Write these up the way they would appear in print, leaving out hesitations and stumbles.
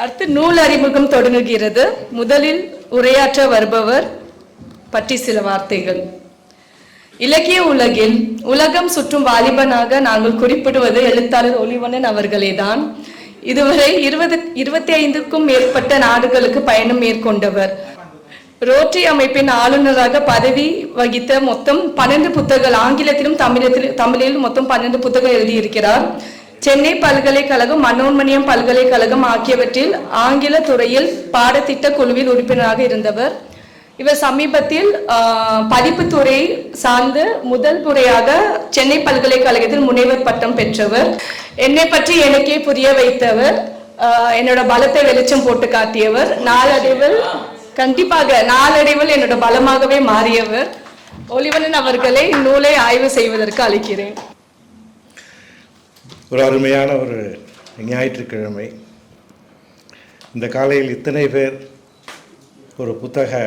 அடுத்து நூல் அறிமுகம் தொடங்குகிறது. முதலில் உரையாற்ற வருபவர் பற்றி சில வார்த்தைகள். இலக்கிய உலகில் உலகம் சுற்றும் வாலிபனாக நாங்கள் குறிப்பிடுவது எழுத்தாளர் ஒளிவண்ணன் அவர்களேதான். இதுவரை 25க்கும் மேற்பட்ட நாடுகளுக்கு பயணம் மேற்கொண்டவர். ரோட்டரி அமைப்பின் ஆளுநராக பதவி வகித்த மொத்தம் 12 புத்தகங்கள், ஆங்கிலத்திலும் தமிழிலும் மொத்தம் 12 புத்தகம் எழுதியிருக்கிறார். சென்னை பல்கலைக்கழகம், மனோன்மணியம் பல்கலைக்கழகம் ஆகியவற்றில் ஆங்கில துறையில் பாடத்திட்ட குழுவில் உறுப்பினராக இருந்தவர். இவர் சமீபத்தில் பதிப்புத்துறை சார்ந்து முதல் முறையாக சென்னை பல்கலைக்கழகத்தில் முனைவர் பட்டம் பெற்றவர். என்னை பற்றி எனக்கே புரிய வைத்தவர், என்னோட பலத்தை வெளிச்சம் போட்டு காட்டியவர், நாளடைவில் என்னோட பலமாகவே மாறியவர். ஒளிவண்ணன் அவர்களை இந்நூலை ஆய்வு செய்வதற்கு அழைக்கிறேன். ஒரு அருமையான ஒரு ஞாயிற்றுக்கிழமை, இந்த காலையில் இத்தனை பேர் ஒரு புத்தக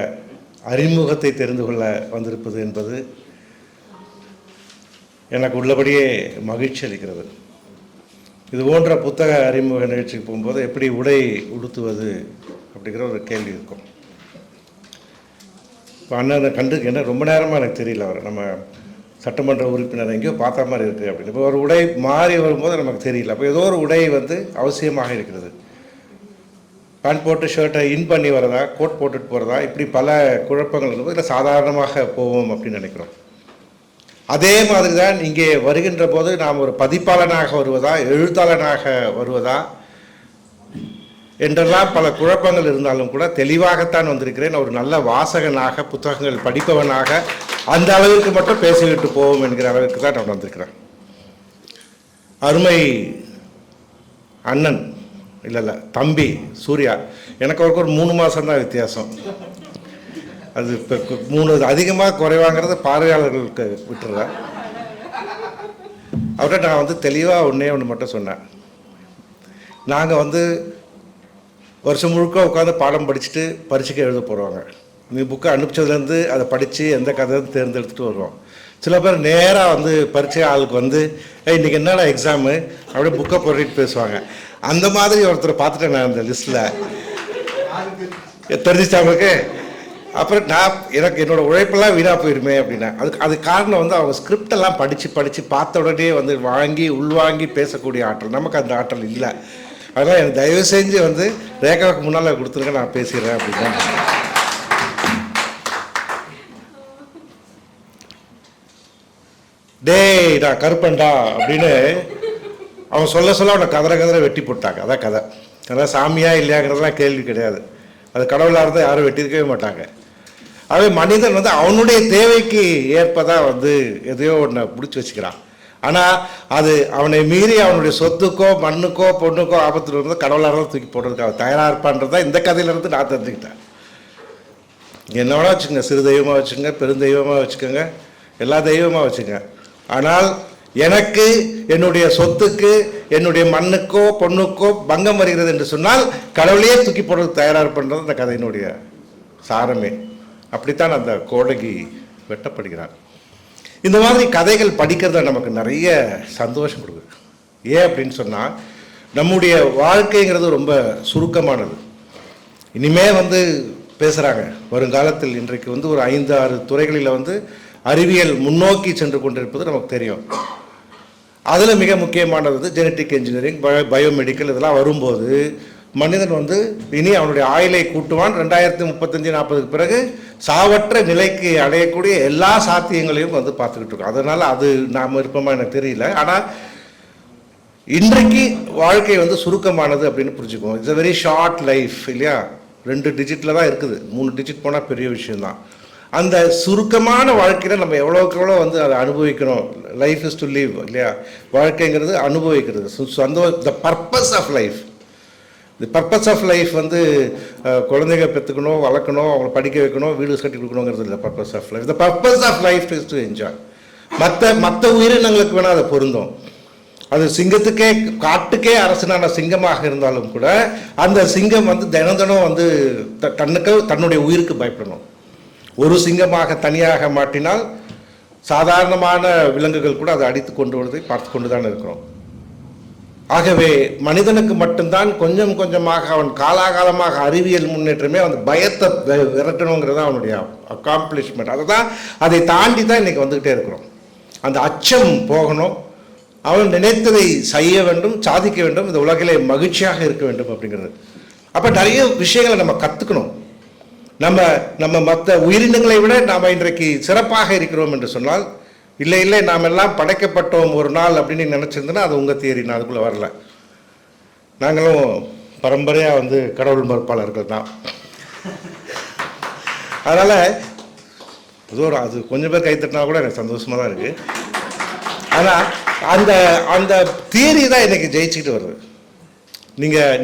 அறிமுகத்தை தெரிந்து கொள்ள வந்திருப்பது என்பது எனக்கு உள்ளபடியே மகிழ்ச்சி அளிக்கிறது. இது போன்ற புத்தக அறிமுக நிகழ்ச்சிக்கு போகும்போது எப்படி உடை உடுத்துவது அப்படிங்கிற ஒரு கேள்வி இருக்கும். இப்போ அண்ணன் என்ன ரொம்ப நேரமாக எனக்கு தெரியல, அவர் நம்ம சட்டமன்ற உறுப்பினர் எங்கேயோ பார்த்த மாதிரி இருக்குது அப்படின்னு. இப்போ ஒரு உடை மாறி வரும்போது நமக்கு தெரியல. அப்போ ஏதோ ஒரு உடை அவசியமாக இருக்கிறது. பேண்ட் போட்டு ஷர்ட்டை இன் பண்ணி வரதா, கோட் போட்டுட்டு போகிறதா, இப்படி பல குழப்பங்கள் இருக்கும்போது இல்லை சாதாரணமாக போவோம் அப்படின்னு நினைக்கிறோம். அதே மாதிரி தான் இங்கே வருகின்ற போது நாம் ஒரு பதிப்பாளனாக வருவதா, எழுத்தாளனாக வருவதா என்றெல்லாம் பல குழப்பங்கள் இருந்தாலும் கூட தெளிவாகத்தான் வந்திருக்கிறேன். ஒரு நல்ல வாசகனாக, புத்தகங்கள் படிப்பவனாக, அந்த அளவிற்கு மட்டும் பேசிவிட்டு போவோம் என்கிற அளவிற்கு தான் நான் வந்திருக்கிறேன். அருமை அண்ணன் இல்லை தம்பி சூர்யா, எனக்கு அவருக்கு ஒரு 3 மாதம்தான் வித்தியாசம். அது இப்போ 3 அதிகமாக குறைவாங்கிறத பார்வையாளர்களுக்கு விட்டுறேன். அவர்கிட்ட நான் தெளிவாக ஒன்று மட்டும் சொன்னேன். நாங்கள் வருஷம் முழுக்க உட்காந்து பாடம் படிச்சுட்டு பரீட்சைக்கு எழுத போடுவாங்க. நீ புக்கை அனுப்பிச்சதுலேருந்து அதை படித்து எந்த கதை தேர்ந்தெடுத்துட்டு வருவோம். சில பேர் நேராக பரீட்சை ஆளுக்கு இன்றைக்கி என்னடா எக்ஸாமு அப்படியே புக்கை போட்டுட்டு பேசுவாங்க. அந்த மாதிரி ஒருத்தரை பார்த்துட்டேன் நான் அந்த லிஸ்ட்டில். தெரிஞ்சிச்சு அவங்களுக்கு. அப்புறம் எனக்கு என்னோடய உழைப்பெல்லாம் வீணாக போயிருமே அப்படின்னா அது காரணம் அவங்க ஸ்கிரிப்டெல்லாம் படித்து பார்த்த உடனே வாங்கி உள்வாங்கி பேசக்கூடிய ஆற்றல் நமக்கு அந்த ஆற்றல் இல்லை. அதனால் எனக்கு தயவு செஞ்சு ரேகாவுக்கு முன்னால் கொடுத்துருங்க, நான் பேசிடுறேன் அப்படின்னா. டேய் நான் கருப்பண்டா அப்படின்னு அவன் சொல்ல அவனை கதற வெட்டி போட்டாங்க. அதான் கதை. அதான் சாமியா இல்லையாங்கிறதுலாம் கேள்வி கிடையாது. அது கடவுளாக இருந்தால் யாரும் வெட்டியிருக்கவே மாட்டாங்க. அதே மனிதன் அவனுடைய தேவைக்கு ஏற்பதான் எதையோ ஒன்றை பிடிச்சி வச்சுக்கிறான். ஆனால் அது அவனை மீறி அவனுடைய சொத்துக்கோ மண்ணுக்கோ பொண்ணுக்கோ ஆபத்தில் இருந்தால் கடவுளாக இருந்தால் தூக்கி போடுறதுக்கு அவன் தயாராக இருப்பான்றதான் இந்த கதையிலேருந்து நான் தெரிஞ்சுக்கிட்டேன். என்ன வேணா வச்சுக்கோங்க, சிறு தெய்வமாக வச்சுக்கோங்க, பெருந்தெய்வமாக வச்சுக்கோங்க, எல்லா தெய்வமாக வச்சுங்க. ஆனால் எனக்கு என்னுடைய சொத்துக்கு என்னுடைய மண்ணுக்கோ பொண்ணுக்கோ பங்கம் வருகிறது என்று சொன்னால் கடவுளையே தூக்கி போடுறதுக்கு தயாராக இருப்பன்றது இந்த கதையினுடைய சாரமே. அப்படித்தான் அந்த கோடகி வெட்டப்படுகிறார். இந்த மாதிரி கதைகள் படிக்கிறத நமக்கு நிறைய சந்தோஷம் கொடுக்குது. ஏன் அப்படின்னு சொன்னால் நம்முடைய வாழ்க்கைங்கிறது ரொம்ப சுருக்கமானது. இனிமே பேசுகிறாங்க வருங்காலத்தில். இன்றைக்கு ஒரு 5-6 துறைகளில் அறிவியல் முன்னோக்கி சென்று கொண்டிருப்பது நமக்கு தெரியும். அதில் மிக முக்கியமானது ஜெனட்டிக் இன்ஜினியரிங், பயோமெடிக்கல். இதெல்லாம் வரும்போது மனிதன் இனி அவனுடைய ஆயுளை கூட்டுவான். 2035-40க்கு பிறகு சாவற்ற நிலைக்கு அடையக்கூடிய எல்லா சாத்தியங்களையும் பார்த்துக்கிட்டு இருக்கோம். அதனால் அது நாம் இருப்போமா எனக்கு தெரியல. ஆனால் இன்றைக்கு வாழ்க்கை சுருக்கமானது அப்படின்னு புரிஞ்சுக்குவோம். It's a very short life இல்லையா? 2 டிஜிட்டில் தான் இருக்குது. 3 டிஜிட் போனால் பெரிய விஷயம்தான். அந்த சுருக்கமான வாழ்க்கையில் நம்ம எவ்வளோக்கு எவ்வளோ அதை அனுபவிக்கணும். லைஃப் இஸ் டு லீவ் இல்லையா? வாழ்க்கைங்கிறது அனுபவிக்கிறது. The purpose of life. The purpose of life குழந்தைங்க பெற்றுக்கணும், வளர்க்கணும், அவங்களை படிக்க வைக்கணும், வீடு கட்டி கொடுக்கணுங்கிறது இல்லை. Purpose of life, the purpose of life is to enjoy. மற்ற உயிரினங்களுக்கு வேணால் அதை பொருந்தும். அது சிங்கத்துக்கே, காட்டுக்கே அரசனான சிங்கமாக இருந்தாலும் கூட அந்த சிங்கம் தினம் தன்னுடைய உயிருக்கு பயப்படணும். ஒரு சிங்கமாக தனியாக மாட்டினால் சாதாரணமான விலங்குகள் கூட அதை அடித்து கொண்டு வருவதை பார்த்து கொண்டு தான் இருக்கிறோம். ஆகவே மனிதனுக்கு மட்டும்தான் கொஞ்சம் கொஞ்சமாக அவன் காலாகாலமாக அறிவியல் முன்னேற்றமே அந்த பயத்தை விரட்டணுங்கிறது அவனுடைய அக்காம்ப்ளிஷ்மெண்ட். அதை தாண்டி தான் இன்றைக்கி வந்துக்கிட்டே இருக்கிறோம். அந்த அச்சம் போகணும், அவன் நினைத்ததை செய்ய வேண்டும், சாதிக்க வேண்டும், இந்த உலகிலே மகிழ்ச்சியாக இருக்க வேண்டும் அப்படிங்கிறது. அப்போ நிறைய விஷயங்களை நம்ம கற்றுக்கணும். நம்ம மற்ற உயிரினங்களை விட நாம் இன்றைக்கு சிறப்பாக இருக்கிறோம் என்று சொன்னால், இல்லை நாம் எல்லாம் படைக்கப்பட்டோம் ஒரு நாள் அப்படின்னு நினச்சிருந்தோன்னா அது உங்கள் தியரி, நான் அதுக்குள்ளே வரல. நாங்களும் பரம்பரையாக கடவுள் மறுப்பாளர்கள் தான். அதனால் அது கொஞ்சம் பேர் கைத்தட்டினா கூட எனக்கு சந்தோஷமாக தான் இருக்குது. ஆனால் அந்த தியரி தான் இன்றைக்கி ஜெயிச்சுக்கிட்டு வருது.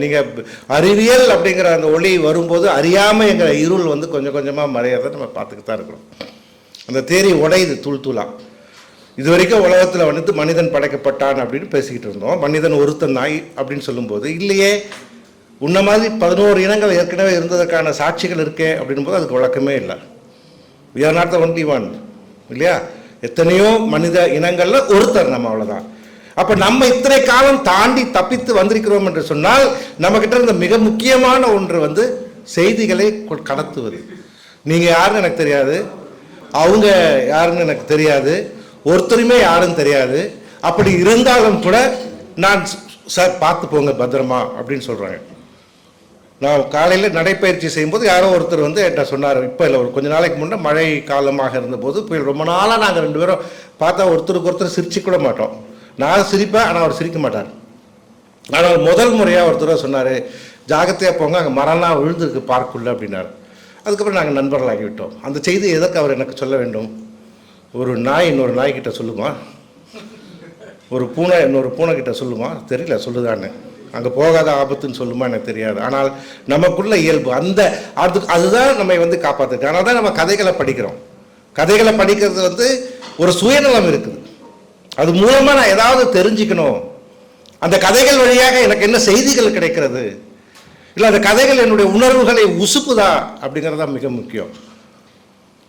நீங்கள் அறிவியல் அப்படிங்கிற அந்த ஒளி வரும்போது அறியாமல் எங்கள் இருள் கொஞ்சம் கொஞ்சமாக மறையாத நம்ம பார்த்துக்கிட்டு தான் இருக்கிறோம். அந்த தியரி உடையுது தூள் தூளாக. இது வரைக்கும் உலகத்தில் மனிதன் படைக்கப்பட்டான் அப்படின்னு பேசிக்கிட்டு இருந்தோம். மனிதன் ஒருத்தன் நாய் அப்படின்னு சொல்லும்போது, இல்லையே உன்ன மாதிரி 11 இனங்கள் ஏற்கனவே இருந்ததற்கான சாட்சிகள் இருக்கே அப்படின் போது அதுக்கு விளக்கமே இல்லை. we are not the only one, இல்லையா? எத்தனையோ மனித இனங்களில் ஒருத்தர் நம்ம, அவ்வளோதான். அப்போ நம்ம இத்தனை காலம் தாண்டி தப்பித்து வந்திருக்கிறோம் என்று சொன்னால் நம்மக்கிட்ட இருந்த மிக முக்கியமான ஒன்று செய்திகளை கடத்துவது. நீங்கள் யாருன்னு எனக்கு தெரியாது, அவங்க யாருன்னு எனக்கு தெரியாது, ஒருத்தருமே யாருன்னு தெரியாது. அப்படி இருந்தாலும் கூட நான் சார் பார்த்து போங்க பத்திரமா அப்படின்னு சொல்கிறாங்க. நான் காலையில் நடைப்பயிற்சி செய்யும்போது யாரோ ஒருத்தர் என்கிட்ட சொன்னார், இப்போ இல்லை, ஒரு கொஞ்ச நாளைக்கு முன்னே மழை காலமாக இருந்தபோது போய் ரொம்ப நாளாக நாங்கள் 2 பேரும் பார்த்தா ஒருத்தருக்கு ஒருத்தர் சிரிச்சு கூட மாட்டோம். நான் சிரிப்பேன், ஆனால் அவர் சிரிக்க மாட்டார். ஆனால் முதல் முறையாக ஒருத்தர் சொன்னார், ஜாகிரதையாக போங்க, அங்கே மரம்லாம் விழுந்திருக்கு பார்க்குள்ள அப்படின்னாரு. அதுக்கப்புறம் நாங்கள் நண்பர்களாகி விட்டோம். அந்த செய்தி எதற்கு அவர் எனக்கு சொல்ல வேண்டும்? ஒரு நாய் இன்னொரு நாய்கிட்ட சொல்லுமா, ஒரு பூனை இன்னொரு பூனைக்கிட்ட சொல்லுமா? தெரியல, சொல்லுதான்னு. அங்கே போகாத ஆபத்துன்னு சொல்லுமா எனக்கு தெரியாது. ஆனால் நமக்குள்ள இயல்பு அதுதான் நம்மை காப்பாற்றுது. ஆனால் தான் நம்ம கதைகளை படிக்கிறோம். கதைகளை படிக்கிறது ஒரு சுயநலம் இருக்குது. அது மூலமாக நான் ஏதாவது தெரிஞ்சுக்கணும், அந்த கதைகள் வழியாக எனக்கு என்ன செய்திகள் கிடைக்கிறது, இல்லை அந்த கதைகள் என்னுடைய உணர்வுகளை உசுப்புதா அப்படிங்கிறது தான் மிக முக்கியம்.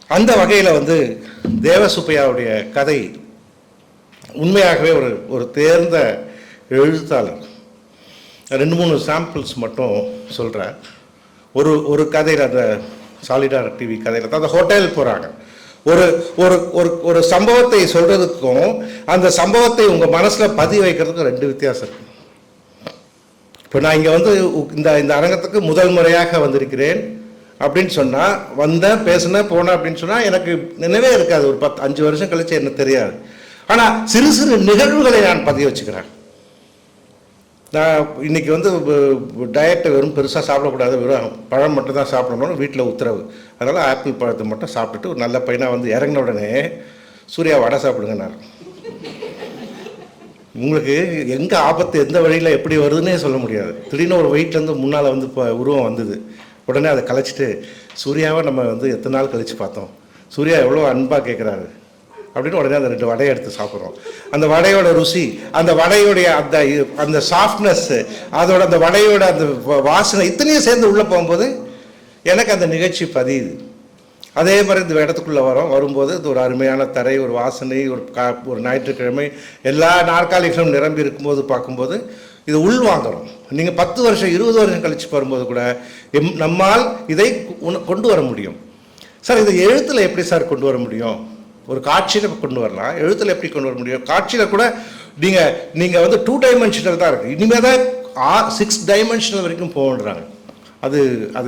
அந்த வகையில் தேவசுப்பையாவுடைய கதை உண்மையாகவே ஒரு தேர்ந்த எழுத்தாளர். 2-3 சாம்பிள்ஸ் மட்டும் சொல்கிறேன். ஒரு கதையில், அந்த சாலிடார் டிவி கதையில் தான் அந்த ஹோட்டல் போகிறாங்க. ஒரு சம்பவத்தை சொல்கிறதுக்கும் அந்த சம்பவத்தை உங்கள் மனசில் பதிய வைக்கிறதுக்கும் 2 வித்தியாசம் இருக்குது. இப்போ நான் இங்கே இந்த அரங்கத்துக்கு முதல் முறையாக வந்திருக்கிறேன் அப்படின்னு சொன்னால், வந்தேன், பேசினேன், போனேன் அப்படின்னு சொன்னால் எனக்கு நினைவே இருக்காது. ஒரு 5 வருஷம் கழிச்சு எனக்கு தெரியாது. ஆனால் சிறு சிறு நிகழ்வுகளை நான் பதிய வச்சுக்கிறேன். நான் இன்றைக்கி டயட்டை வெறும் பெருசாக சாப்பிடக்கூடாது, வெறும் பழம் மட்டும் தான் சாப்பிடணும்னு வீட்டில் உத்தரவு. அதனால் ஆப்பிள் பழத்தை மட்டும் சாப்பிட்டுட்டு ஒரு நல்ல பையனாக இறங்கின உடனே, சூர்யா வடை சாப்பிடுங்கன்னாரு. உங்களுக்கு எங்கே ஆபத்து எந்த வழியில் எப்படி வருதுன்னே சொல்ல முடியாது. திடீர்னு ஒரு வெயிட்லேருந்து முன்னால் இப்போ உருவம் வந்தது. உடனே அதை கழிச்சிட்டு, சூர்யாவை நம்ம எத்தனை நாள் கழித்து பார்த்தோம், சூர்யா எவ்வளோ அன்பாக கேட்குறாரு அப்படின்னு உடனே அந்த 2 வடையை எடுத்து சாப்பிட்றோம். அந்த வடையோட ருசி, அந்த வடையோடைய அந்த சாஃப்ட்னஸ், அதோட அந்த வடையோட அந்த வாசனை இத்தனையும் சேர்ந்து உள்ளே போகும்போது எனக்கு அந்த நிகழ்ச்சி பதியுது. அதே மாதிரி இந்த இடத்துக்குள்ளே வரும்போது இது ஒரு அருமையான தரை, ஒரு வாசனை, ஒரு ஞாயிற்றுக்கிழமை எல்லா நாற்காலிகளும் நிரம்பி இருக்கும்போது பார்க்கும்போது இது உள்வாங்குறோம். நீங்கள் 10 வருஷம் 20 வருஷம் கழித்து வரும்போது கூட நம்மால் இதை கொண்டு வர முடியும். சார் இதை எழுத்தில் எப்படி சார் கொண்டு வர முடியும்? ஒரு காட்சியில் கொண்டு வரலாம், எழுத்தில் எப்படி கொண்டு வர முடியும்? காட்சியில் கூட நீங்கள் 2 டைமென்ஷனல் தான் இருக்குது. இனிமேல் தான் 6 டைமென்ஷனல் வரைக்கும் போகன்றாங்க. அது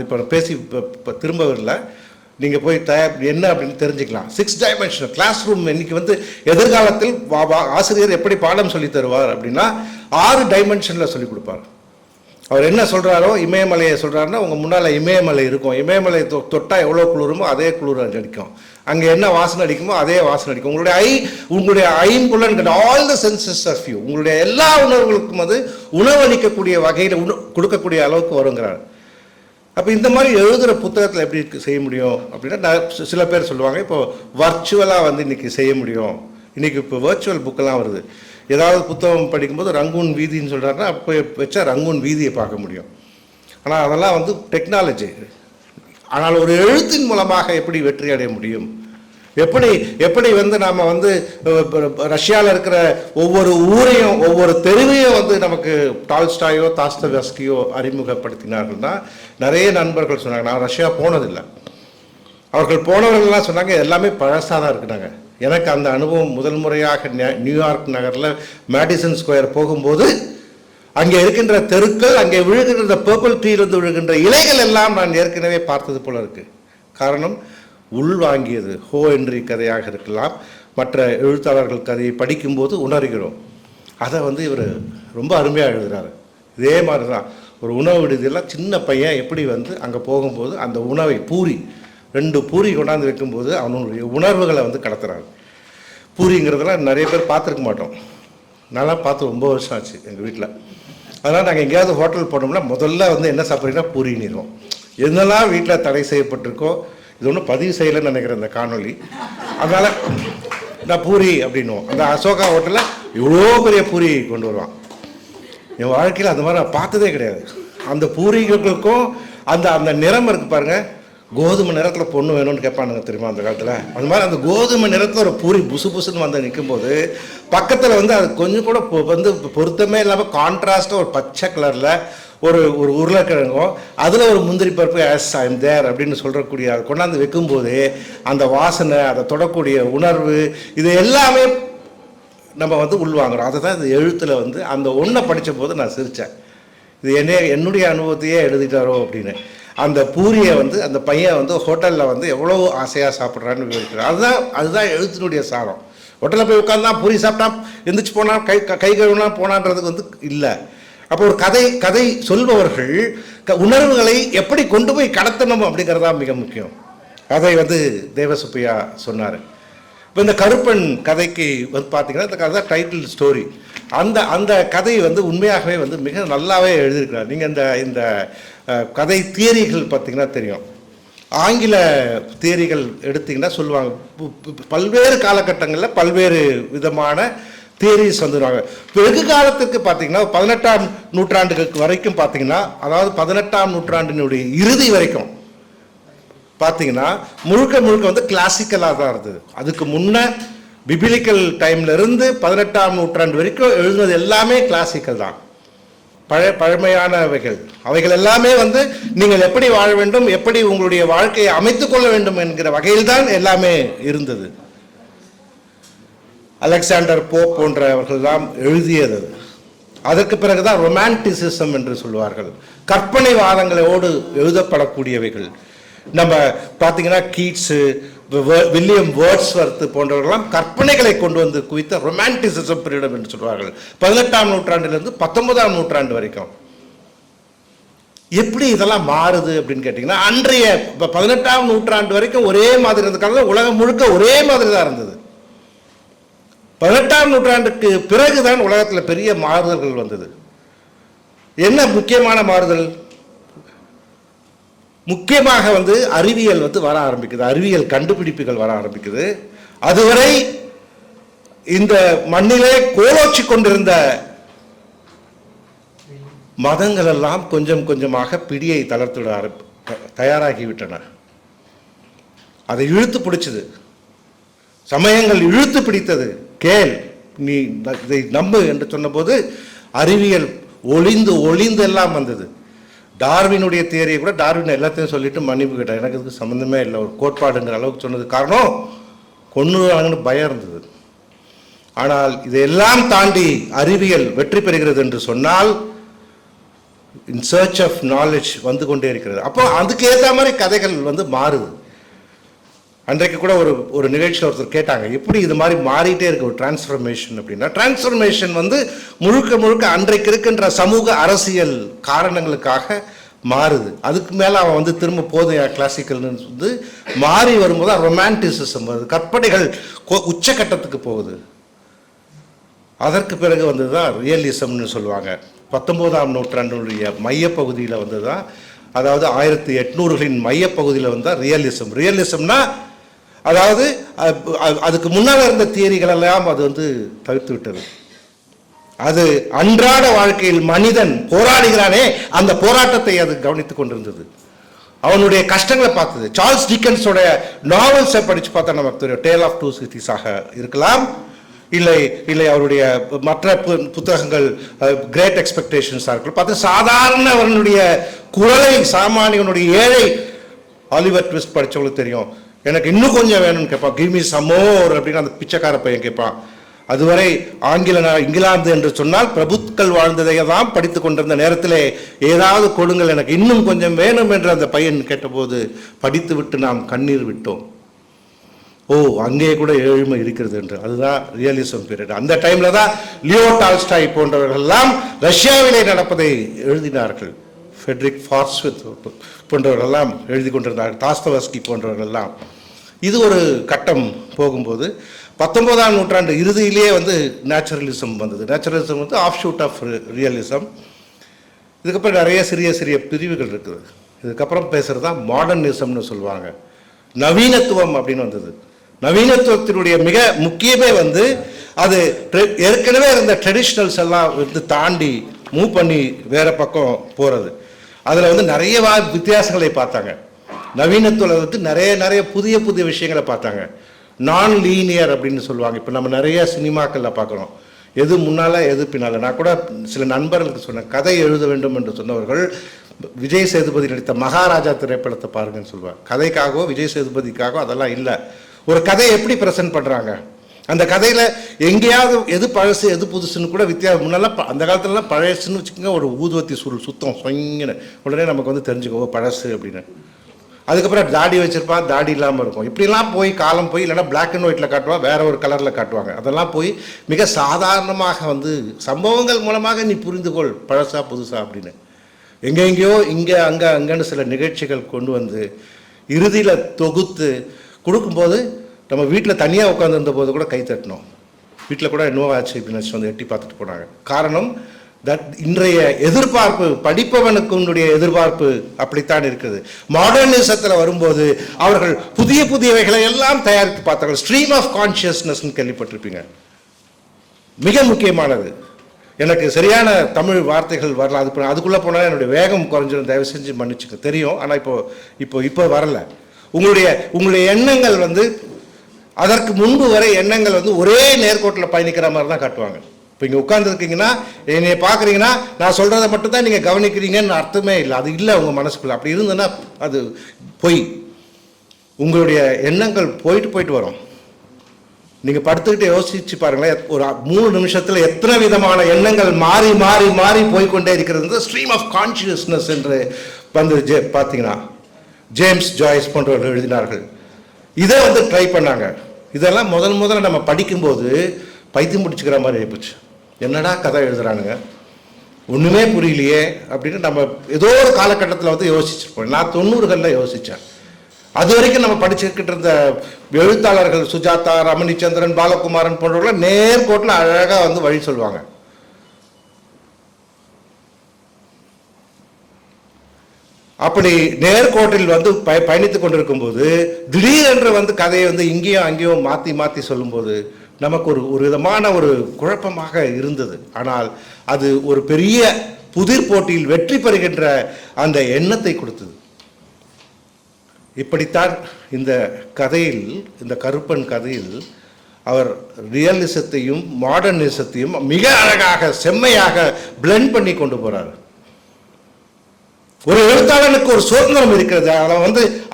இப்போ பேசி இப்போ திரும்ப வரல, நீங்கள் போய் என்ன அப்படின்னு தெரிஞ்சுக்கலாம். 6 டைமென்ஷனல் கிளாஸ் ரூம் இன்னைக்கு எதிர்காலத்தில் ஆசிரியர் எப்படி பாடம் சொல்லி தருவார் அப்படின்னா 6 டைமென்ஷனில் சொல்லி கொடுப்பார். அவர் என்ன சொல்கிறாரோ, இமயமலையை சொல்கிறாருன்னா உங்கள் முன்னால் இமயமலை இருக்கும். இமயமலை தொட்டால் எவ்வளோ குளிருமோ அதே குளிர் அடிக்கும். அங்கே என்ன வாசனை அடிக்குமோ அதே வாசனை அடிக்கும். உங்களுடைய ஐம்புலன்கள், all the senses of you, உங்களுடைய எல்லா உணர்வுகளுக்கும் உணவளிக்கக்கூடிய வகையில் கொடுக்கக்கூடிய அளவுக்கு வருங்கிறார். அப்போ இந்த மாதிரி எழுதுகிற புத்தகத்தில் எப்படி செய்ய முடியும் அப்படின்னா, சில பேர் சொல்லுவாங்க இப்போது வர்ச்சுவலாக இன்றைக்கி செய்ய முடியும். இன்றைக்கி இப்போ வர்ச்சுவல் புக்கெல்லாம் வருது. ஏதாவது புத்தகம் படிக்கும்போது ரங்கூன் வீதின்னு சொல்கிறாருன்னா அப்போ வச்சா ரங்கூன் வீதியை பார்க்க முடியும். ஆனால் அதெல்லாம் டெக்னாலஜி. ஆனால் ஒரு எழுத்தின் மூலமாக எப்படி வெற்றி அடைய முடியும்? எப்படி எப்படி வந்து நாம் வந்து ரஷ்யாவில் இருக்கிற ஒவ்வொரு ஊரையும் ஒவ்வொரு தெருவையும் வந்து நமக்கு டால்ஸ்டாயோ தாஸ்தவஸ்கியோ அறிமுகப்படுத்தினார்கள்னா நிறைய நண்பர்கள் சொன்னாங்க. நான் ரஷ்யா போனதில்லை. அவர்கள் போனவர்கள்லாம் சொன்னாங்க எல்லாமே பழசாக தான் இருக்குனாங்க. எனக்கு அந்த அனுபவம் முதல் முறையாக நியூயார்க் நகரில் மேடிசன் ஸ்கொயர் போகும்போது அங்கே இருக்கின்ற தெருக்கள், அங்கே விழுகின்ற பர்பிள் ட்ரீலிருந்து விழுகின்ற இலைகள் எல்லாம் நான் ஏற்கனவே பார்த்தது போல இருக்குது. காரணம், உள்வாங்கியது. ஹோ என்றி கதையாக இருக்கலாம், மற்ற எழுத்தாளர்கள் கதையை படிக்கும்போது உணர்கிறோம். அதை வந்து இவர் ரொம்ப அருமையாக எழுதுகிறார். இதே மாதிரி தான் ஒரு உணவு விடுதியெல்லாம் சின்ன பையன் எப்படி வந்து அங்கே போகும்போது அந்த உணவை பூரி 2 பூரி கொண்டாந்து வைக்கும்போது அவனுடைய உணர்வுகளை வந்து கடத்துறாங்க. பூரிங்கிறதெல்லாம் நிறைய பேர் பார்த்துருக்க மாட்டோம். நல்லா பார்த்து ரொம்ப வருஷம் ஆச்சு எங்கள் வீட்டில். அதனால் நாங்கள் எங்கேயாவது ஹோட்டல் போனோம்னா முதல்ல வந்து என்ன சாப்பிட்றீங்கன்னா பூரின்னுவோம். என்னெல்லாம் வீட்டில் தடை செய்யப்பட்டிருக்கோ, இது ஒன்றும் பதிவு செய்யலைன்னு நினைக்கிறேன் இந்த காணொலி. அதனால் நான் பூரி அப்படின்னுவோம். அந்த அசோகா ஹோட்டலில் இவ்வளோ பெரிய பூரி கொண்டு வருவான். என் வாழ்க்கையில் அந்த மாதிரி நான் பார்த்ததே கிடையாது. அந்த பூரிகளுக்கும் அந்த அந்த நிறம் இருக்குது பாருங்கள், கோதுமை நிறத்தில் பொண்ணு வேணும்னு கேட்பானுங்க தெரியுமா அந்த காலத்தில். அந்த மாதிரி அந்த கோதுமை நிறத்தில் ஒரு பூரி புசு புசுன்னு வந்து நிற்கும்போது பக்கத்தில் வந்து அது கொஞ்சம் கூட வந்து பொருத்தமே இல்லாமல் கான்ட்ராஸ்ட்டாக ஒரு பச்சை கலரில் ஒரு ஒரு உருளைக்கிழங்கும் அதில் ஒரு முந்திரி பருப்பு எஸ் ஐ எம் தேர் அப்படின்னு சொல்கிறக்கூடிய அதை கொண்டாந்து வைக்கும்போது அந்த வாசனை, அதை தொடக்கூடிய உணர்வு, இது எல்லாமே நம்ம வந்து உள்வாங்குறோம். அதை தான் இந்த எழுத்தில் வந்து அந்த ஒன்றை படித்த போது நான் சிரித்தேன். இது என்னுடைய அனுபவத்தையே எழுதிட்டாரோ அப்படின்னு. அந்த பூரியை வந்து அந்த பையன் வந்து ஹோட்டலில் வந்து எவ்வளோ ஆசையாக சாப்பிட்றான்னு விவரிக்கிறார். அதுதான் எழுத்தினுடைய சாரம். ஹோட்டலில் போய் உட்காந்து பூரி சாப்பிட்டா எந்திரிச்சு போனால் கை கழுவுனா போனான்றதுக்கு வந்து இல்லை. அப்போ ஒரு கதை சொல்பவர்கள் உணர்வுகளை எப்படி கொண்டு போய் கடத்தணும் அப்படிங்கிறதா மிக முக்கியம். அதை வந்து தேவசுப்பையா சொன்னார். இப்போ இந்த கருப்பன் கதைக்கு வந்து பார்த்தீங்கன்னா இந்த கதை டைட்டில் ஸ்டோரி. அந்த கதை வந்து உண்மையாகவே வந்து மிக நல்லாவே எழுதியிருக்கிறார். நீங்கள் இந்த கதை தியரிகள் பார்த்தீங்கன்னா தெரியும். ஆங்கில தியரிகள் எடுத்திங்கன்னா சொல்லுவாங்க, பல்வேறு காலகட்டங்களில் பல்வேறு விதமான தியரிஸ் வந்துடுவாங்க. வெகு காலத்துக்கு பார்த்தீங்கன்னா 18ஆம் நூற்றாண்டுக்கு வரைக்கும் பார்த்தீங்கன்னா, அதாவது 18ஆம் நூற்றாண்டினுடைய இறுதி வரைக்கும் பார்த்தீங்கன்னா முழுக்க வந்து கிளாசிக்கலாக தான் இருந்தது. அதுக்கு முன்ன பிபிலிக்கல் டைம்லேருந்து 18ஆம் நூற்றாண்டு வரைக்கும் எழுதுனது எல்லாமே கிளாசிக்கல் தான், பழமையானவைகள். அவைகள் எல்லாமே வந்து நீங்கள் எப்படி வாழ வேண்டும், எப்படி உங்களுடைய வாழ்க்கையை அமைத்துக் கொள்ள வேண்டும் என்கிற வகையில் தான் எல்லாமே இருந்தது. அலெக்சாண்டர் போப் போன்றவர்கள்லாம் எழுதியது. அதற்கு பிறகுதான் ரொமான்டிசிசம் என்று சொல்வார்கள், கற்பனை வாதங்களோடு எழுதப்படக்கூடியவைகள். நம்ம பார்த்தீங்கன்னா கீட்ஸு, வில்லியம் வேர்ட்ஸ்வர்த் போன்றவர்களாம் கற்பனைகளை கொண்டு வந்து குவித்த ரொமான்டிசிசம் பீரியட் என்று சொல்வார்கள். 18ஆம் நூற்றாண்டிலிருந்து 19ஆம் நூற்றாண்டு வரைக்கும். எப்படி இதெல்லாம் மாறுது அப்படின்னு கேட்டிங்கன்னா, அன்றைய 18ஆம் நூற்றாண்டு வரைக்கும் ஒரே மாதிரி இருந்த காலத்தில் உலகம் முழுக்க ஒரே மாதிரி தான் இருந்தது. 18ஆம் நூற்றாண்டுக்கு பிறகுதான் உலகத்தில் பெரிய மாறுதல்கள் வந்தது. என்ன முக்கியமான மாறுதல்? முக்கியமாக வந்து அறிவியல் வந்து வர ஆரம்பிக்குது, அறிவியல் கண்டுபிடிப்புகள் வர ஆரம்பிக்குது. அதுவரை இந்த மண்ணிலே கோலோச்சி கொண்டிருந்த மதங்கள் எல்லாம் கொஞ்சம் கொஞ்சமாக பிடியை தளர்த்திட தயாராகிவிட்டன. அதை இழுத்து பிடிச்சது, சமயங்கள் இழுத்து பிடித்தது. கேள், நீ இதை நம்பு என்று சொன்னபோது அறிவியல் ஒளிந்து எல்லாம் வந்தது. டார்வினுடைய தியரியை கூட டார்வின் எல்லாத்தையும் சொல்லிட்டு மன்னிப்பு கேட்டார். எனக்கு இதுக்கு சம்மந்தமே இல்லை, ஒரு கோட்பாடுங்கிற அளவுக்கு சொன்னது காரணம் கொன்னுறாங்கன்னு பயம் இருந்தது. ஆனால் இதையெல்லாம் தாண்டி அறிவியல் வெற்றி பெறுகிறது என்று சொன்னால் இன் சர்ச் ஆஃப் நாலேஜ் வந்து கொண்டே இருக்கிறது. அப்போ அதுக்கு ஏற்ற மாதிரி கதைகள் வந்து மாறுது. அன்றைக்கு கூட ஒரு நிகழ்ச்சியில் ஒருத்தர் கேட்டாங்க, எப்படி இது மாதிரி மாறிட்டே இருக்கு ஒரு டிரான்ஸ்ஃபர்மேஷன் அப்படின்னா. டிரான்ஸ்ஃபர்மேஷன் வந்து முழுக்க அன்றைக்கு இருக்கின்ற சமூக அரசியல் காரணங்களுக்காக மாறுது. அதுக்கு மேலே அவன் வந்து திரும்ப போதையா கிளாசிக்கல்னு வந்து மாறி வரும்போது ரொமான்டிசிசம் வருது, கற்பனைகள் உச்சக்கட்டத்துக்கு போகுது. அதற்கு பிறகு வந்து தான் ரியலிசம்னு சொல்லுவாங்க. 19ஆம் நூற்றாண்டுடைய மையப்பகுதியில் வந்து தான், அதாவது 1800களின் மையப்பகுதியில் வந்தால் ரியலிசம். ரியலிசம்னா அதாவது அதுக்கு முன்னால் இருந்த தியரிகள் எல்லாம் அது வந்து தவிர்த்து விட்டது. அது அன்றாட வாழ்க்கையில் மனிதன் போராடுகிறானே, அந்த போராட்டத்தை அது கவனித்துக் கொண்டிருந்தது. அவனுடைய கஷ்டங்களை பார்த்தது. சார்ல்ஸ் டிக்கன்ஸோட நாவல்ஸை படித்து பார்த்தா நமக்கு தெரியும். டேல் ஆஃப் டூ சிட்டிஸாக இருக்கலாம், இல்லை அவருடைய மற்ற புத்தகங்கள் கிரேட் எக்ஸ்பெக்டேஷன்ஸாக இருக்கலாம். பார்த்து சாதாரணவனுடைய குரலை, சாமானியனுடைய ஏழை ஆலிவர் ட்விஸ்ட் படித்தவங்களுக்கு தெரியும். எனக்கு இன்னும் கொஞ்சம் வேணும்னு கேட்பான். கிவ் மீ சம் மோர் அப்படின்னு அந்த பிச்சைக்கார பையன் கேட்பான். அதுவரை இங்கிலாந்து என்று சொன்னால் பிரபுக்கள் வாழ்ந்ததை தான் படித்து கொண்டிருந்த நேரத்திலே ஏதாவது கொடுங்கள், எனக்கு இன்னும் கொஞ்சம் வேணும் என்று அந்த பையன் கேட்டபோது படித்து விட்டு நாம் கண்ணீர் விட்டோம். ஓ, அங்கே கூட ஏழ்மை இருக்கிறது என்று. அதுதான் ரியலிசம் பீரியட். அந்த டைம்ல தான் லியோ டால்ஸ்டாய் போன்றவர்கள் எல்லாம் ரஷ்யாவிலே நடப்பதை எழுதினார்கள். ஃபெட்ரிக் ஃபார்ஸ்வித் போன்றவர்கள் எல்லாம் எழுதி கொண்டிருந்தார்கள். தாஸ்தவஸ்கி போன்றவர்கள் எல்லாம். இது ஒரு கட்டம் போகும்போது 19ஆம் நூற்றாண்டு இறுதியிலேயே நேச்சுரலிசம் வந்தது. Naturalism offshoot of realism. இதுக்கப்புறம் நிறைய சிறிய சிறிய பிரிவுகள் இருக்குது. இதுக்கப்புறம் பேசுகிறது தான் மாடர்னிசம்னு சொல்லுவாங்க. நவீனத்துவம் அப்படின்னு வந்தது. நவீனத்துவத்தினுடைய மிக முக்கியமே அது ஏற்கனவே இருந்த ட்ரெடிஷ்னல்ஸ் எல்லாம் தாண்டி மூவ் பண்ணி வேற பக்கம் போகிறது. அதில் நிறைய வித்தியாசங்களை பார்த்தாங்க. நவீனத்துவத்தில் நிறைய புதிய புதிய விஷயங்களை பார்த்தாங்க. நான் லீனியர் அப்படின்னு சொல்லுவாங்க. இப்போ நம்ம நிறைய சினிமாக்களில் பார்க்குறோம், எது முன்னால் எது பின்னால். நான் கூட சில நண்பர்களுக்கு சொன்னேன், கதை எழுத வேண்டும் என்று சொன்னவர்கள் விஜய் சேதுபதி நடித்த மகாராஜா திரைப்படத்தை பாருங்கன்னு சொல்லுவாங்க. கதைக்காகவோ விஜய் சேதுபதிக்காகவோ அதெல்லாம் இல்லை. ஒரு கதையை எப்படி ப்ரெசென்ட் பண்ணுறாங்க, அந்த கதையில் எங்கேயாவது எது பழசு எது புதுசுன்னு கூட வித்தியாசம். முன்னெல்லாம் அந்த காலத்துலலாம் பழசுன்னு வச்சுக்கோங்க, ஒரு ஊதுவத்தி சுருள் சுத்தம் சொங்கின்னு உடனே நமக்கு தெரிஞ்சுக்கோ பழசு அப்படின்னு. அதுக்கப்புறம் தாடி வச்சுருப்பான், தாடி இல்லாமல் இருக்கும். இப்படிலாம் போய் காலம் போய் இல்லைன்னா பிளாக் அண்ட் ஒயிட்டில் காட்டுவாங்க, வேற ஒரு கலரில் காட்டுவாங்க. அதெல்லாம் போய் மிக சாதாரணமாக சம்பவங்கள் மூலமாக நீ புரிந்துகொள் பழசா புதுசா அப்படின்னு. எங்கெங்கேயோ இங்கே அங்கன்னு சில நிகழ்ச்சிகள் கொண்டு இறுதியில் தொகுத்து கொடுக்கும்போது நம்ம வீட்டில் தனியாக உட்காந்துருந்த போது கூட கை தட்டினோம். வீட்டில் கூட என்னவோ ஆச்சு அப்படின்னு எட்டி பார்த்துட்டு போனாங்க. காரணம் இன்றைய எதிர்பார்ப்பு, படிப்பவனுக்கு எதிர்பார்ப்பு அப்படித்தான் இருக்குது. மாடர்னிசத்தில் வரும்போது அவர்கள் புதிய புதியவைகளை எல்லாம் தயாரித்து பார்த்தார்கள். ஸ்ட்ரீம் ஆஃப் கான்சியஸ்னஸ் கேள்விப்பட்டிருப்பீங்க, மிக முக்கியமானது. எனக்கு சரியான தமிழ் வார்த்தைகள் வரல, அதுக்குள்ளே போனால் என்னுடைய வேகம் குறைஞ்சிடும், தயவு செஞ்சு மன்னிச்சுக்க. தெரியும், ஆனால் இப்போ வரல. உங்களுடைய எண்ணங்கள் அதற்கு முன்பு வரை எண்ணங்கள் ஒரே நேர்கோட்டில் பயணிக்கிற மாதிரி தான் காட்டுவாங்க. இப்போ இங்கே உட்காந்துருக்கீங்கன்னா, என்னை பார்க்குறீங்கன்னா, நான் சொல்கிறத மட்டும்தான் நீங்கள் கவனிக்கிறீங்கன்னு அர்த்தமே இல்லை. அது இல்லை உங்கள் மனசுக்குள்ள. அப்படி இருந்ததுன்னா அது பொய். உங்களுடைய எண்ணங்கள் போயிட்டு வரும். நீங்கள் படுத்துக்கிட்டு யோசிச்சு பாருங்களேன், ஒரு 3 நிமிஷத்தில் எத்தனை விதமான எண்ணங்கள் மாறி மாறி மாறி போய்கொண்டே இருக்கிறது. ஸ்ட்ரீம் ஆஃப் கான்ஷியஸ்னஸ் என்று பார்த்தீங்கன்னா ஜேம்ஸ் ஜாய்ஸ் போன்றவர்கள் எழுதினார்கள். இதை ட்ரை பண்ணாங்க. இதெல்லாம் முதல்ல நம்ம படிக்கும்போது பைத்தியம் பிடிச்சிக்கிற மாதிரி ஆயிப்போச்சு. என்னடா கதை எழுதுறானுங்க, ஒன்றுமே புரியலையே அப்படின்னு நம்ம ஏதோ ஒரு காலகட்டத்தில் யோசிச்சிருப்போம். நான் 90களில் யோசித்தேன். அது வரைக்கும் நம்ம படிச்சுக்கிட்டு இருந்த எழுத்தாளர்கள் சுஜாதா, ரமணிச்சந்திரன், பாலகுமாரன் போன்றவர்கள் நேர்கோட்டில் அழகாக வழி சொல்லுவாங்க. அப்படி நேர்கோட்டில் பயணித்து கொண்டிருக்கும் போது திடீரென்று கதையை இங்கேயும் அங்கேயும் மாற்றி மாற்றி சொல்லும்போது நமக்கு ஒரு விதமான ஒரு குழப்பமாக இருந்தது. ஆனால் அது ஒரு பெரிய புதிர் போட்டியில் வெற்றி பெறுகின்ற அந்த எண்ணத்தை கொடுத்தது. இப்படித்தான் இந்த கதையில், இந்த கருப்பன் கதையில் அவர் ரியலிசத்தையும் மாடர்னிசத்தையும் மிக அழகாக செம்மையாக பிளெண்ட் பண்ணி கொண்டு போறார். ஒரு எழுத்தாளனுக்கு ஒரு சுதந்திரம் இருக்கிறது.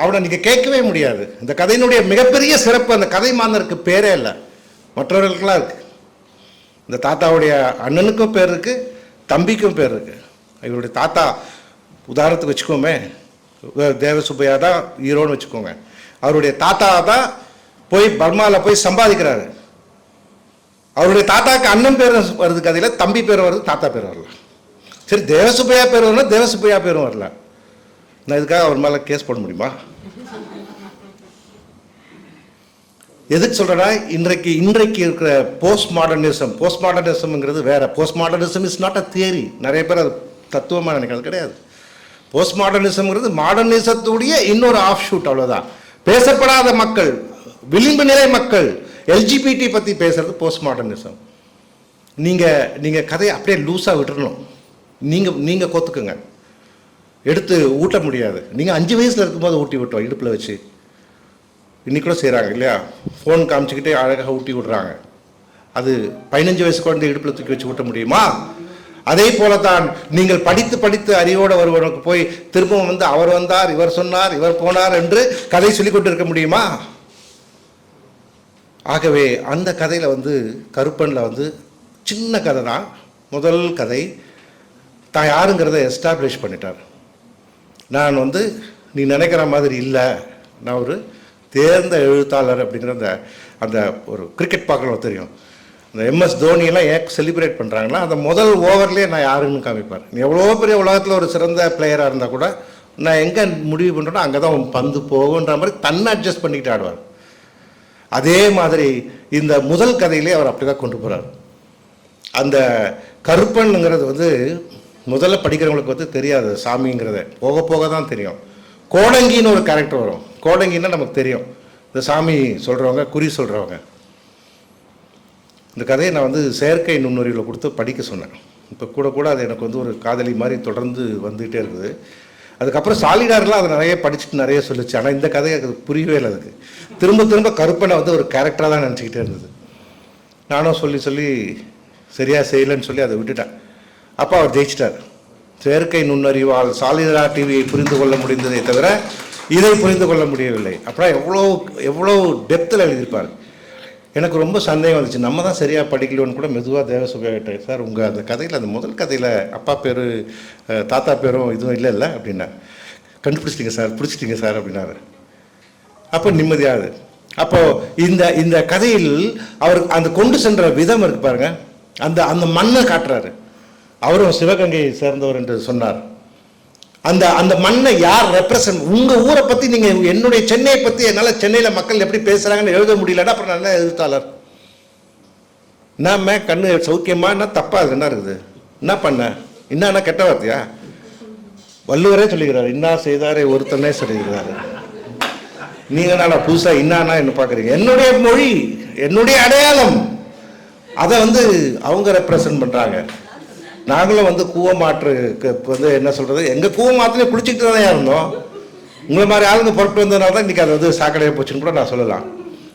அவனை நீங்க கேட்கவே முடியாது. இந்த கதையினுடைய மிகப்பெரிய சிறப்பு, அந்த கதை மாந்தருக்கு பேரே இல்லை, மற்றவர்களுக்கெல்லாம் இருக்கு. இந்த தாத்தாவுடைய அண்ணனுக்கும் பேர் இருக்கு, தம்பிக்கும் பேர் இருக்கு. இவருடைய தாத்தா உதாரணத்துக்கு வச்சுக்கோமே, தேவசுப்பையா தான் ஹீரோன்னு வச்சுக்கோங்க. அவருடைய தாத்தா தான் போய் பர்மாவில் போய் சம்பாதிக்கிறாரு. அவருடைய தாத்தாவுக்கு அண்ணன் பேர் வருது கதையில், தம்பி பேர் வருது, தாத்தா பேர் வரல. சரி, தேவசுப்பையா பேர் வரணும், தேவசுப்பையா பேரும் வரல. நான் இதுக்காக அவர் மேலே கேஸ் போட முடியுமா? எதுக்கு சொல்கிறேன்னா, இன்றைக்கு இருக்கிற போஸ்ட் மாடர்னிசம்ங்கிறது வேற. Post modernism is not a theory. நிறைய பேர் அது தத்துவமாக நினைக்கிறது கிடையாது. போஸ்ட் மாடர்னிசம்ங்கிறது மாடர்னிசத்துடைய இன்னொரு ஆஃப் ஷூட், அவ்வளோதான். பேசப்படாத மக்கள், விளிம்பு நிலை மக்கள், எல்ஜிபிடி பற்றி பேசுறது போஸ்ட் மாடர்னிசம். நீங்கள் கதையை அப்படியே லூஸாக விட்டுறணும். நீங்கள் கொத்துக்குங்க. எடுத்து ஊட்ட முடியாது. நீங்கள் 5 வயசில் இருக்கும்போது ஊட்டி விட்டோம் இடுப்பில் வச்சு. இன்னைக்கு கூட செய்கிறாங்க இல்லையா? ஃபோன் காமிச்சிக்கிட்டே அழகாக ஊட்டி விடுறாங்க. அது 15 வயசு குழந்தை இடுப்பில் தூக்கி வச்சு ஊட்ட முடியுமா? அதே போல தான் நீங்கள் படித்து படித்து அறிவோடு ஒருவனுக்கு போய் திரும்பவும் வந்து அவர் வந்தார், இவர் சொன்னார், இவர் போனார் என்று கதை சொல்லிக் கொண்டு இருக்க முடியுமா? ஆகவே அந்த கதையில் வந்து கருப்பனில் வந்து சின்ன கதை தான். முதல் கதை தான் யாருங்கிறத எஸ்டாப்ளிஷ் பண்ணிட்டார். நான் வந்து நீ நினைக்கிற மாதிரி இல்லை, நான் ஒரு தேர்ந்த எழுத்தாளர் அப்படிங்கிற அந்த அந்த ஒரு கிரிக்கெட் பார்க்கலாம் தெரியும். இந்த MS தோனியெல்லாம் ஏன் செலிப்ரேட் பண்ணுறாங்கன்னா அந்த முதல் ஓவர்லேயே நான் யாருன்னு காமிப்பார். நீ எவ்வளோ பெரிய உலகத்தில் ஒரு சிறந்த பிளேயராக இருந்தால் கூட நான் எங்கே முடிவு பண்ணுறேனோ அங்கே தான் பந்து போகுன்ற மாதிரி தன்னை அட்ஜஸ்ட் பண்ணிக்கிட்டு ஆடுவார். அதே மாதிரி இந்த முதல் கதையிலே அவர் அப்படி தான் கொண்டு போகிறார். அந்த கருப்பனுங்கிறது வந்து முதல்ல படிக்கிறவங்களுக்கு வந்து தெரியாது சாமிங்கிறத, போக போக தான் தெரியும். கோடங்கின்னு ஒரு கேரக்டர் வரும். கோடங்கின்னா நமக்கு தெரியும், இந்த சாமி சொல்கிறவங்க, குறி சொல்கிறவங்க. இந்த கதையை நான் வந்து செயற்கை நுண்ணறிவில் கொடுத்து படிக்க சொன்னேன். இப்போ கூட கூட அது எனக்கு வந்து ஒரு காதலி மாதிரி தொடர்ந்து வந்துகிட்டே இருக்குது. அதுக்கப்புறம் சாலிடார்லாம் அதை நிறைய படிச்சுட்டு நிறைய சொல்லிச்சு. ஆனால் இந்த கதையை அது புரியவே இல்லை. அதுக்கு திரும்ப திரும்ப கருப்பனை வந்து ஒரு கேரக்டராக தான் நினச்சிக்கிட்டே இருந்தது. நானும் சொல்லி சொல்லி சரியாக செய்யலைன்னு சொல்லி அதை விட்டுட்டேன். அப்போ அவர் ஜெயிச்சிட்டார். செயற்கை நுண்ணறிவால் சாலிடார் டிவியை புரிந்து கொள்ள முடிந்ததை தவிர இதை புரிந்து கொள்ள முடியவில்லை. அப்புறம் எவ்வளோ எவ்வளோ டெப்த்தில் எழுதியிருப்பார். எனக்கு ரொம்ப சந்தேகம் வந்துச்சு, நம்ம தான் சரியாக படிக்கலன்னு கூட மெதுவாக தேவசுபையா கேட்டேன். சார் உங்கள் அந்த கதையில், அந்த முதல் கதையில் அப்பா பேர் தாத்தா பேரும் இதுவும் இல்லை அப்படின்னா, கண்டுபிடிச்சிட்டிங்க சார், பிடிச்சிட்டிங்க சார் அப்படின்னாரு. அப்போ நிம்மதியாகுது. அப்போது இந்த இந்த கதையில் அவர் அந்த கொண்டு சென்ற விதம் இருக்கு பாருங்க, அந்த அந்த மண்ணை காட்டுறாரு. அவரும் சிவகங்கையை சேர்ந்தவர் என்று சொன்னார். அந்த அந்த மண்ணை யார் ரெப்ரசன்ட், உங்கள் ஊரை பற்றி நீங்கள் என்னுடைய சென்னையை பற்றி என்னால் சென்னையில் மக்கள் எப்படி பேசுகிறாங்கன்னு எழுத முடியலன்னா அப்புறம் நல்ல எழுத்தாளர் என்ன கண்ணு சௌக்கியமா என்ன தப்பா அது என்ன இருக்குது, என்ன பண்ண என்ன கெட்ட வார்த்தையா? வள்ளுவரே சொல்லிக்கிறார், இன்னா செய்தாரே ஒருத்தனே சொல்லிக்கிறாரு. நீங்க நான் புதுசா இன்னா என்ன பார்க்குறீங்க? என்னுடைய மொழி, என்னுடைய அடையாளம், அதை வந்து அவங்க ரெப்ரசன்ட் பண்ணுறாங்க. நாங்களும் வந்து கூவமாற்றுக்கு வந்து என்ன சொல்கிறது, எங்கள் கூவமாற்றுலேயே குளிச்சுட்டு தான் இருந்தோம். உங்களை மாதிரி ஆளுங்க புறப்பட்டு வந்ததுனால தான் இன்றைக்கி அது வந்து சாக்கடையாக போச்சுன்னு கூட நான் சொல்லலாம்.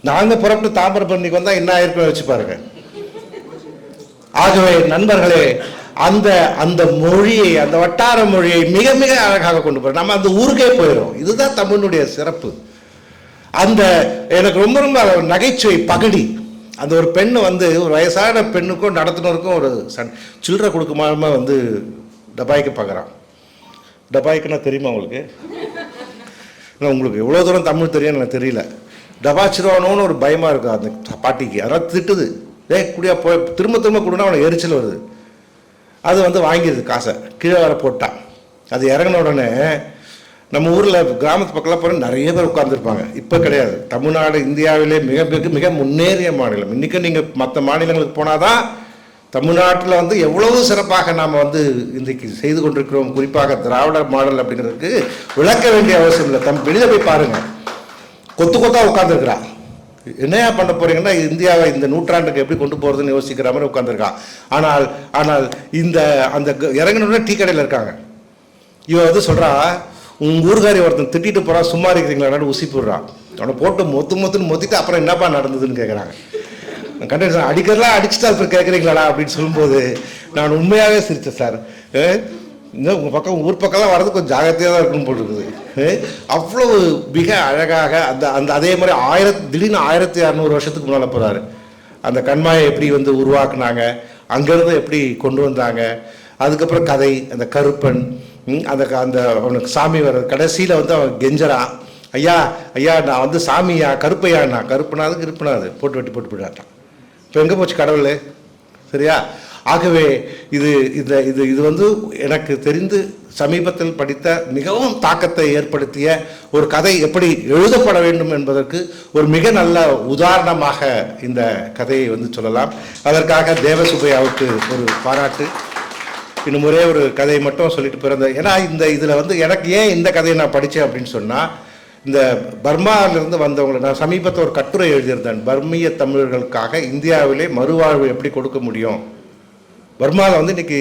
நாங்கள் புறப்பட்டு தாமிரபரணிக்கு வந்தால் என்ன ஆயிருக்கும் வச்சு பாருங்க. ஆகவே நண்பர்களே, அந்த அந்த மொழியை, அந்த வட்டார மொழியை மிக மிக அழகாக கொண்டு போகிறோம். நம்ம அந்த ஊருக்கே போயிடும். இதுதான் தமிழுடைய சிறப்பு. அந்த எனக்கு ரொம்ப ரொம்ப நகைச்சுவை பகடி. அந்த ஒரு பெண்ணு வந்து ஒரு வயசான பெண்ணுக்கும் நடத்துனருக்கும் ஒரு சில்லறை கொடுக்குமாம வந்து டபாய்க்கு பார்க்குறான். டபாய்க்குன்னா தெரியுமா உங்களுக்கு? உங்களுக்கு எவ்வளோ தூரம் தமிழ் தெரியும்னு எனக்கு தெரியல. டபாச்சிருவானோன்னு ஒரு பயமாக இருக்கும் அந்த பாட்டிக்கு. அதெல்லாம் திட்டுது, குடியா போய் திரும்ப திரும்ப கொடுனா அவனை எரிச்சல் வருது. அது வந்து வாங்கிடுது காசை, கீழே வர போட்டான். அது இறங்கின உடனே நம்ம ஊரில் கிராமத்து பக்கம்லாம் போகிற நிறைய பேர் உட்காந்துருப்பாங்க. இப்போ கிடையாது. தமிழ்நாடு இந்தியாவிலே மிக மிக மிக முன்னேறிய மாநிலம். இன்றைக்கி நீங்கள் மற்ற மாநிலங்களுக்கு போனால் தான் தமிழ்நாட்டில் வந்து எவ்வளவு சிறப்பாக நாம் வந்து இன்றைக்கு செய்து கொண்டிருக்கிறோம். குறிப்பாக திராவிட மாடல் அப்படிங்கிறதுக்கு விளக்க வேண்டிய அவசியம் இல்லை. வெளியில் போய் பாருங்கள், கொத்து கொத்தாக உட்காந்துருக்குறான். என்னையா பண்ண போறீங்கன்னா, இந்தியாவை இந்த நூற்றாண்டுக்கு எப்படி கொண்டு போகிறதுன்னு யோசிக்கிற மாதிரி உட்காந்துருக்கான். ஆனால் இந்த அந்த இறங்கினோடனே டீ கடையில் இருக்காங்க. இவன் வந்து சொல்கிறா, உங்கள் ஊருக்காரி ஒருத்தன் திட்டிட்டு போகிறான், சும்மா இருக்கிறீங்களான்னு ஊசி போடுறான். அவனை போட்டு மொத்துன்னு மொத்திட்டு அப்புறம் என்னப்பா நடந்ததுன்னு கேட்குறாங்க. கண்டிப்பாக அடிக்கிறலாம் அடிச்சுட்டு அப்புறம் கேட்குறீங்களாடா அப்படின்னு சொல்லும்போது நான் உண்மையாகவே சிரித்தேன். சார் இன்னும் உங்கள் பக்கம் ஊர் பக்கம்லாம் வர்றது கொஞ்சம் ஜாகிரதையாக தான் இருக்குன்னு போட்டுருக்குது. அவ்வளவு மிக அழகாக அந்த அந்த அதே மாதிரி திடீர்னு 1600 வருஷத்துக்கு முன்னால் போகிறாரு. அந்த கண்மாயை எப்படி வந்து உருவாக்குனாங்க, அங்கேருந்து எப்படி கொண்டு வந்தாங்க, அதுக்கப்புறம் கதை, அந்த கருப்பன், அந்த அந்த அவனுக்கு சாமி வர கடைசியில் வந்து அவன் கெஞ்சறான், ஐயா ஐயா நான் வந்து சாமியா கருப்பையா, நான் கருப்புனாது கிருப்புனாது போட்டு வெட்டி போட்டு போயிட்டான். இப்போ எங்கே போச்சு கடவுள்? சரியா? ஆகவே இது இது இது இது வந்து எனக்கு தெரிந்து சமீபத்தில் படித்த மிகவும் தாக்கத்தை ஏற்படுத்திய ஒரு கதை எப்படி எழுதப்பட வேண்டும் என்பதற்கு ஒரு மிக நல்ல உதாரணமாக இந்த கதையை வந்து சொல்லலாம். அதற்காக தேவசுபையாவுக்கு ஒரு பாராட்டு. இன்னும் ஒரே ஒரு கதையை மட்டும் சொல்லிட்டு பிறந்த, ஏன்னா இதில் வந்து எனக்கு ஏன் இந்த கதையை நான் படித்தேன் அப்படின்னு சொன்னால், இந்த பர்மாவிலிருந்து வந்தவங்களை நான் சமீபத்தில் ஒரு கட்டுரை எழுதியிருந்தேன். பர்மிய தமிழர்களுக்காக இந்தியாவிலே மறுவாழ்வு எப்படி கொடுக்க முடியும். பர்மாவில் வந்து இன்றைக்கி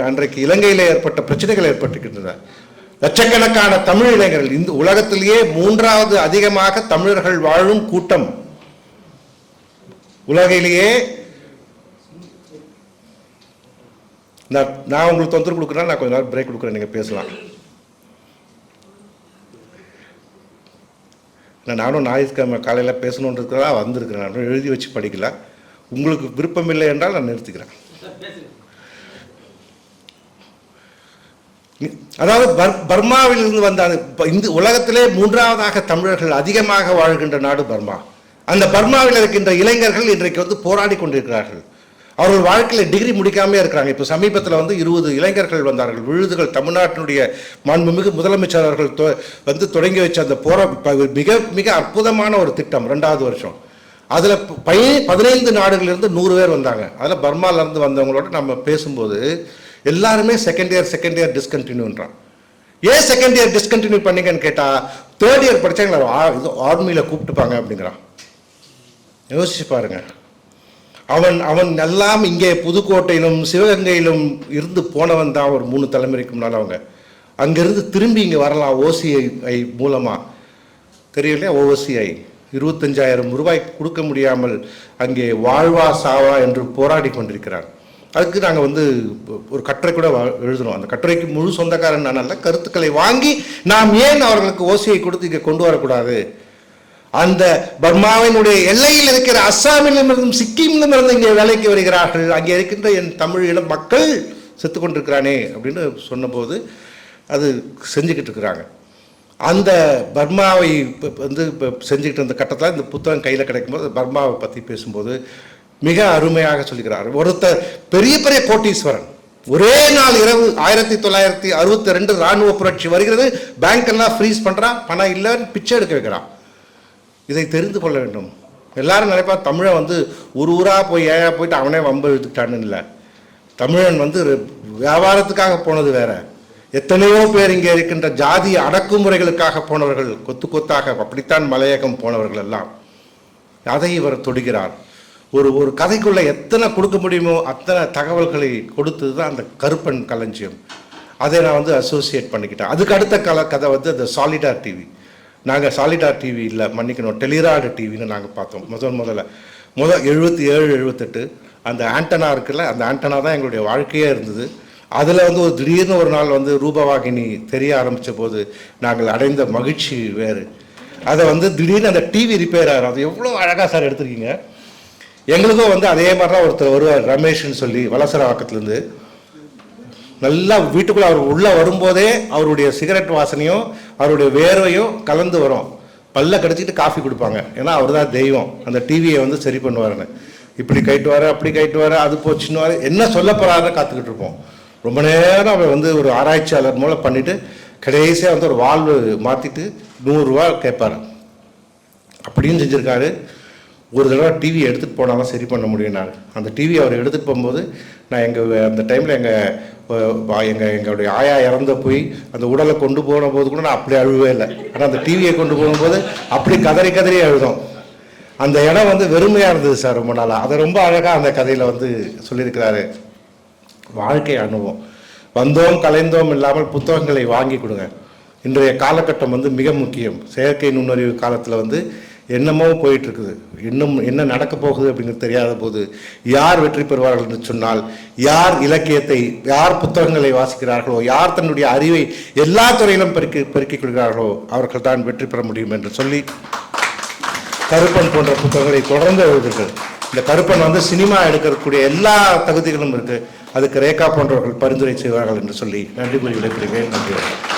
அன்றைக்கு இலங்கையில் ஏற்பட்ட பிரச்சனைகள் ஏற்பட்டுக்கின்றன. லட்சக்கணக்கான தமிழ் இளைஞர்கள், இந்த உலகத்திலேயே 3வது அதிகமாக தமிழர்கள் வாழும் கூட்டம் உலகிலேயே. நான் உங்களுக்கு தொந்தரவு கொடுக்குறேன், நான் கொஞ்ச நேரம் பிரேக் கொடுக்குறேன், நீங்க பேசலாம். நானும் ஞாயிற்றுக்கிழமை காலையில் பேசணுன்றதுக்காக வந்திருக்கிறேன். நான் எழுதி வச்சு படிக்கல. உங்களுக்கு விருப்பம் இல்லை என்றால் நான் நிறுத்திக்கிறேன். அதாவது பர்மாவிலிருந்து வந்த இந்த உலகத்திலே 3வதாக தமிழர்கள் அதிகமாக வாழ்கின்ற நாடு பர்மா. அந்த பர்மாவில் இருக்கின்ற இளைஞர்கள் இன்றைக்கு வந்து போராடி கொண்டிருக்கிறார்கள். அவர்கள் வாழ்க்கையில் டிகிரி முடிக்காமே இருக்கிறாங்க. இப்போ சமீபத்தில் வந்து 20 இளைஞர்கள் வந்தார்கள். விழுதுகள் தமிழ்நாட்டினுடைய மாண்புமிகு முதலமைச்சர் அவர்கள் வந்து தொடங்கி வச்ச அந்த மிக மிக அற்புதமான ஒரு திட்டம் 2வது வருஷம். அதில் 15 நாடுகளிலிருந்து 100 பேர் வந்தாங்க. அதில் பர்மாவிலேருந்து வந்தவங்களோட நம்ம பேசும்போது எல்லாருமே செகண்ட் இயர் டிஸ்கண்டினியூன்றான். ஏன் செகண்ட் இயர் டிஸ்கண்டினியூ பண்ணீங்கன்னு கேட்டால் 3rd இயர் படித்தாங்களா ஆர்மியில் கூப்பிட்டுப்பாங்க அப்படிங்கிறான். யோசிச்சு பாருங்க. அவன் எல்லாம் இங்கே புதுக்கோட்டையிலும் சிவகங்கையிலும் இருந்து போனவன் தான் ஒரு 3 தலைமுறைக்கு முன்னால். அவங்க அங்கிருந்து திரும்பி இங்கே வரலாம் ஓசிஐ மூலமாக, தெரியலையா? ஓசிஐ 25,000 ரூபாய் கொடுக்க முடியாமல் அங்கே வாழ்வா சாவா என்று போராடி கொண்டிருக்கிறார். அதுக்கு நாங்கள் வந்து ஒரு கட்டுரை கூட எழுதணும். அந்த கட்டுரைக்கு முழு சொந்தக்காரன் நான் அல்ல. கருத்துக்களை வாங்கி நாம் ஏன் அவர்களுக்கு ஓசியை கொடுத்து இங்கே கொண்டு வரக்கூடாது? அந்த பர்மாவினுடைய எல்லையில் இருக்கிற அஸ்ஸாமிலிருந்தும் சிக்கிமிலும் இருந்து இங்கே வேலைக்கு வருகிறார்கள். அங்கே இருக்கின்ற என் தமிழ் இளம் மக்கள் செத்து கொண்டிருக்கிறானே அப்படின்னு சொன்னபோது அது செஞ்சுக்கிட்டு இருக்கிறாங்க. அந்த பர்மாவை வந்து செஞ்சுக்கிட்டு இருந்த கட்டத்தில் இந்த புத்தகம் கையில் கிடைக்கும்போது பர்மாவை பற்றி பேசும்போது மிக அருமையாக சொல்லுகிறார். ஒருத்தர் பெரிய பெரிய கோட்டீஸ்வரன் ஒரே நாள் இரவு 1962 இராணுவ புரட்சி வருகிறது, பேங்க் எல்லாம் ஃப்ரீஸ் பண்ணுறான், பணம் இல்லைன்னு பிச்சை எடுக்க வைக்கிறான். இதை தெரிந்து கொள்ள வேண்டும். எல்லாரும் நினைப்பா தமிழன் வந்து ஊராக போய் ஏயா போயிட்டு அவனே வம்பு எடுத்துக்கிட்டான்னு இல்லை. தமிழன் வந்து வியாபாரத்துக்காக போனது வேற. எத்தனையோ பேர் இங்கே இருக்கின்ற ஜாதி அடக்குமுறைகளுக்காக போனவர்கள், கொத்து கொத்தாக அப்படித்தான் மலையகம் போனவர்கள் எல்லாம். அதை இவர் தொடுகிறார். ஒரு கதைக்குள்ள எத்தனை கொடுக்க முடியுமோ அத்தனை தகவல்களை கொடுத்தது தான் அந்த கருப்பன் களஞ்சியம். அதை நான் வந்து அசோசியேட் பண்ணிக்கிட்டேன். அதுக்கு அடுத்த கதை வந்து அந்த சாலிடார் டிவி. நாங்கள் சாலிடார் டிவி இல்லை, மன்னிக்கணும், டெலிராடு டிவின்னு நாங்கள் பார்த்தோம். முதல்ல 77 78 அந்த ஆண்டனா இருக்குல்ல, அந்த ஆண்டனா தான் எங்களுடைய வாழ்க்கையே இருந்தது. அதில் வந்து ஒரு திடீர்னு ஒரு நாள் வந்து ரூபவாகினி தெரிய ஆரம்பித்த போது நாங்கள் அடைந்த மகிழ்ச்சி வேறு. அதை வந்து திடீர்னு அந்த டிவி ரிப்பேர் ஆகும். அது எவ்வளோ அழகாக சார் எடுத்திருக்கீங்க. எங்களுக்கும் வந்து அதே மாதிரி தான் ஒருத்தர் வருவார், ரமேஷ்னு சொல்லி, வலசரவாக்கத்துலேருந்து. நல்லா வீட்டுக்குள்ளே அவர் உள்ளே வரும்போதே அவருடைய சிகரெட் வாசனையும் அவருடைய வேர்வையும் கலந்து வரும். பல்ல கடிச்சிட்டு காஃபி கொடுப்பாங்க. ஏன்னா அவர் தான் தெய்வம். அந்த டிவியை வந்து சரி பண்ணுவாருன்னு இப்படி கைட்டுவார், அப்படி கைட்டுவார், அது போச்சுன்னு என்ன சொல்ல போகிறாருன்னு காத்துக்கிட்டு இருப்போம். ரொம்ப நேரம் அவர் வந்து ஒரு ஆராய்ச்சியாளர் மூலம் பண்ணிவிட்டு கடைசியாக வந்து ஒரு வால்வு மாற்றிட்டு 100 ரூபா கேட்பார். அப்படின்னு செஞ்சுருக்காரு. ஒரு தடவை டிவி எடுத்துகிட்டு போனால் தான் சரி பண்ண முடியும்னாரு. அந்த டிவி அவர் எடுத்துகிட்டு போகும்போது நான் அந்த டைமில் எங்களுடைய ஆயா இறந்த போய் அந்த உடலை கொண்டு போன போது கூட நான் அப்படி அழுவே இல்லை. ஆனால் அந்த டிவியை கொண்டு போகும்போது அப்படி கதறி அழுதோம். அந்த இடம் வந்து வெறுமையாக இருந்தது சார் ரொம்ப நாளாக. அதை ரொம்ப அழகாக அந்த கதையில் வந்து சொல்லியிருக்கிறாரு. வாழ்க்கை அனுபவம். வந்தோம் கலைந்தோம் இல்லாமல் புத்தகங்களை வாங்கி கொடுங்க. இன்றைய காலகட்டம் வந்து மிக முக்கியம். செயற்கை நுண்ணறிவு காலத்தில் வந்து என்னமோ போயிட்டு இருக்குது. இன்னும் என்ன நடக்க போகுது அப்படிங்கிறது தெரியாத போது யார் வெற்றி பெறுவார்கள் என்று சொன்னால், யார் இலக்கியத்தை, யார் புத்தகங்களை வாசிக்கிறார்களோ, யார் தன்னுடைய அறிவை எல்லா துறையிலும் பெருக்கிக் கொள்கிறார்களோ அவர்கள் தான் வெற்றி பெற முடியும் என்று சொல்லி கருப்பன் போன்ற புத்தகங்களை தொடர்ந்து எழுதுங்கள். இந்த கருப்பன் வந்து சினிமா எடுக்கக்கூடிய எல்லா தகுதிகளும் இருக்கு. அதுக்கு ரேகா போன்றவர்கள் பரிந்துரை செய்வார்கள் என்று சொல்லி நன்றி கூறி விடைபெறுகிறேன். நன்றி.